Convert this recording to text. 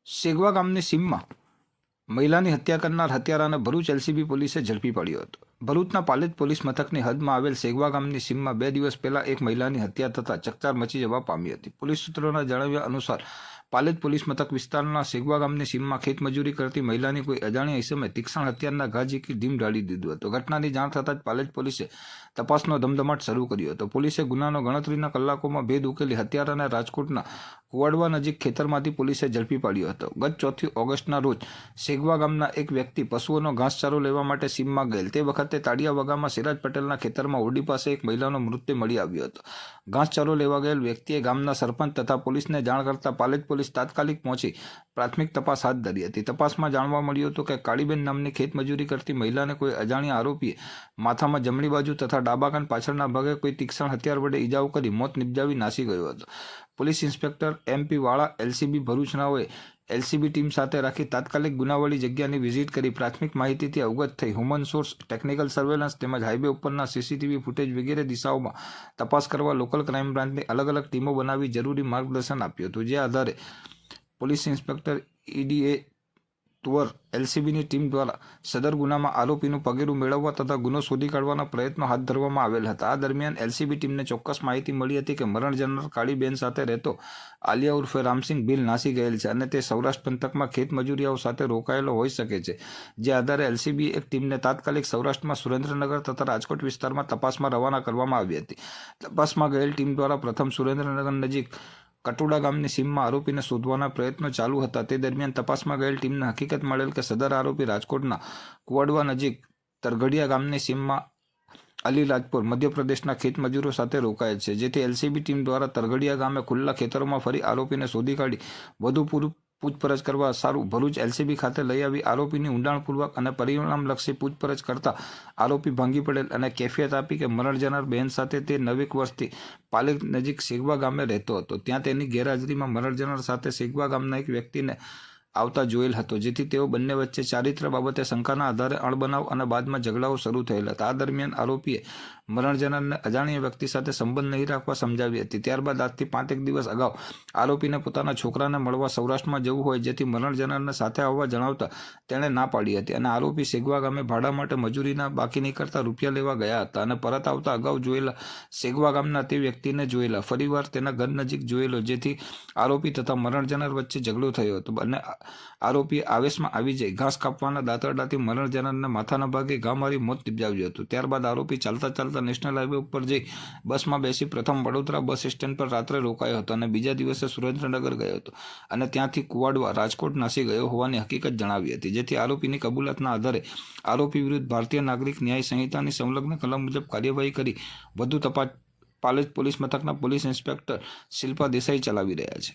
સેગવા ગામની સીમમાં મહિલાની હત્યા કરનાર હત્યારાને ભરૂચ એલસીબી પોલીસે ઝડપી પાડ્યો હતો. ભરૂચના પાલેજ પોલીસ મથકની હદમાં આવેલ સેગવા ગામની સીમમાં 2 દિવસ પહેલા એક મહિલાની હત્યા થતાં ચકચાર મચી જવા પામી હતી. પોલીસ સૂત્રોના જણાવ્યા અનુસાર પાલેજ પોલીસ મથક વિસ્તારના સેગવા ગામની સીમમાં ખેતમજૂરી કરતી મહિલાની કોઈ અજાણ્યા ઇસમે તીક્ષ્ણ હથિયારના ઘા ઝીકી ઢીમ ઢાળી દીધું હતું. ઘટનાની જાણ થતાં જ પાલેજ પોલીસે તપાસનો ધમધમાટ શરૂ કર્યો હતો. પોલીસે ગુનાનો ગણતરીના કલાકોમાં ભેદ ઉકેલી હત્યારાને રાજકોટના કુવાડવા નજીક ખેતરમાંથી પોલીસે ઝડપી પાડ્યો હતો. ગત 4 ઓગસ્ટના રોજ સેગવા ગામના એક વ્યક્તિ પશુઓનો ઘાસચારો લેવા માટે સીમમાં ગયેલ. તે વખતે તાડિયા વગામાં સિરાજ પટેલના ખેતરમાં ઓરડી પાસે એક મહિલાનો મૃતદેહ મળી આવ્યો હતો. ઘાસચારો લેવા ગયેલ વ્યક્તિએ ગામના સરપંચ તથા પોલીસને જાણ કરતા પાલેજ પોલીસ તાત્કાલિક પહોંચી પ્રાથમિક તપાસ હાથ ધરી હતી. તપાસમાં જાણવા મળ્યું હતું કે કાળીબેન નામની ખેતમજૂરી કરતી મહિલાને કોઈ અજાણ્યા આરોપીએ માથામાં જમણી બાજુ તથા ડાબા કાન પાછળના ભાગે કોઈ તીક્ષ્ણ હથિયાર વડે ઈજાઓ કરી મોત નિપજાવી નાસી ગયો હતો. પોલીસ ઇન્સ્પેક્ટર MP વાળા LCB ભરૂચનાઓએ LCB ટીમ સાથે રાખી તાત્કાલિક ગુનાવાળી જગ્યાની વિઝિટ કરી પ્રાથમિક માહિતીથી અવગત થઈ હ્યુમન સોર્સ, ટેકનિકલ સર્વેલન્સ તેમજ હાઈવે ઉપરના CCTV ફૂટેજ વગેરે દિશાઓમાં તપાસ કરવા લોકલ ક્રાઇમ બ્રાન્ચની અલગ અલગ ટીમો બનાવી જરૂરી માર્ગદર્શન આપ્યું હતું. જે આધારે પોલીસ ઇન્સ્પેક્ટર EDA તુવર LCBની ટીમ દ્વારા સદર ગુનામાં આરોપીનું પગેરું મેળવવા તથા ગુનો શોધી કાઢવાના પ્રયત્નો હાથ ધરવામાં આવેલ હતા. આ દરમિયાન LCB ટીમને ચોક્કસ માહિતી મળી હતી કે મરણ જનાર કાળીબેન સાથે રહેતો આલિયા ઉર્ફે રામસિંહ ભીલ નાસી ગયેલ છે અને તે સૌરાષ્ટ્ર પંથકમાં ખેતમજૂરીયાઓ સાથે રોકાયેલો હોઈ શકે છે. જે આધારે LCB એક ટીમને તાત્કાલિક સૌરાષ્ટ્રમાં સુરેન્દ્રનગર તથા રાજકોટ વિસ્તારમાં તપાસમાં રવાના કરવામાં આવી હતી. તપાસમાં ગયેલ ટીમ દ્વારા પ્રથમ સુરેન્દ્રનગર નજીક કટોડા ગામની સીમમાં આરોપીને શોધવાના પ્રયત્નો ચાલુ હતા. તે દરમિયાન તપાસમાં ગયેલ ટીમને હકીકત મળેલ કે સદર આરોપી રાજકોટના કુવાડવા નજીક તરઘડિયા ગામની સીમમાં અલીરાજપુર મધ્યપ્રદેશના ખેતમજૂરો સાથે રોકાયેલ છે. જેથી LCB ટીમ દ્વારા તરઘડિયા ગામે ખુલ્લા ખેતરોમાં ફરી આરોપીને શોધી કાઢી વધુ પૂછપરછ કરવા સારું ભરૂચ LCB ખાતે લઈ આવી આરોપીની ઊંડાણપૂર્વક અને પરિણામલક્ષી પૂછપરછ કરતા આરોપી ભાંગી પડેલ અને કેફિયત આપી કે મરણ જનાર બહેન સાથે તે 9 વર્ષથી પાલેજ નજીક સેગવા ગામે રહેતો હતો. ત્યાં તેની ગેરહાજરીમાં મરણ જનાર સાથે સેગવા ગામના એક વ્યક્તિને આવતા જોયેલ હતો. જેથી તેઓ બંને વચ્ચે ચારિત્ર બાબતે શંકાના આધારે અણબનાવ અને બાદમાં ઝઘડાઓ શરૂ થયેલા હતા. આ દરમિયાન આરોપીએ મરણ જનારને અજાણ્યા વ્યક્તિ સાથે સંબંધ નહીં રાખવા સમજાવી હતી. ત્યારબાદ આજથી 5 દિવસ અગાઉ આરોપીને પોતાના છોકરાને મળવા સૌરાષ્ટ્રમાં જવું હોય જેથી મરણ જનારને સાથે આવવા જણાવતા તેણે ના પાડી હતી અને આરોપી સેગવા ગામે ભાડા માટે મજૂરીના બાકી નહીં કરતા રૂપિયા લેવા ગયા હતા અને પરત આવતા અગાઉ જોયેલા સેગવા ગામના તે વ્યક્તિને જોયેલા ફરીવાર તેના ઘર નજીક જોયેલો. જેથી આરોપી તથા મરણ જનાર વચ્ચે ઝઘડો થયો હતો અને આરોપીએ આવેશમાં આવી જઈ ઘાસ કાપવાના દાંતરડાથી મરણ જનારના માથાના ભાગે ઘા મારી મોત નિપજાવ્યું હતું. ત્યારબાદ આરોપી ચાલતા નેશનલ હાઈવે ઉપર જઈ બસમાં બેસી પ્રથમ વડોદરા બસ સ્ટેન્ડ પર રાત્રે રોકાયો હતો અને બીજા દિવસે સુરેન્દ્રનગર ગયો હતો અને ત્યાંથી કુવાડવા રાજકોટ નાસી ગયો હોવાની હકીકત જણાવી હતી. જેથી આરોપીની કબૂલાતના આધારે આરોપી વિરુદ્ધ ભારતીય નાગરિક ન્યાય સંહિતાની સંલગ્ન કલમ મુજબ કાર્યવાહી કરી વધુ તપાસ પાલેજ પોલીસ મથકના પોલીસ ઇન્સ્પેક્ટર શિલ્પા દેસાઈ ચલાવી રહ્યા છે.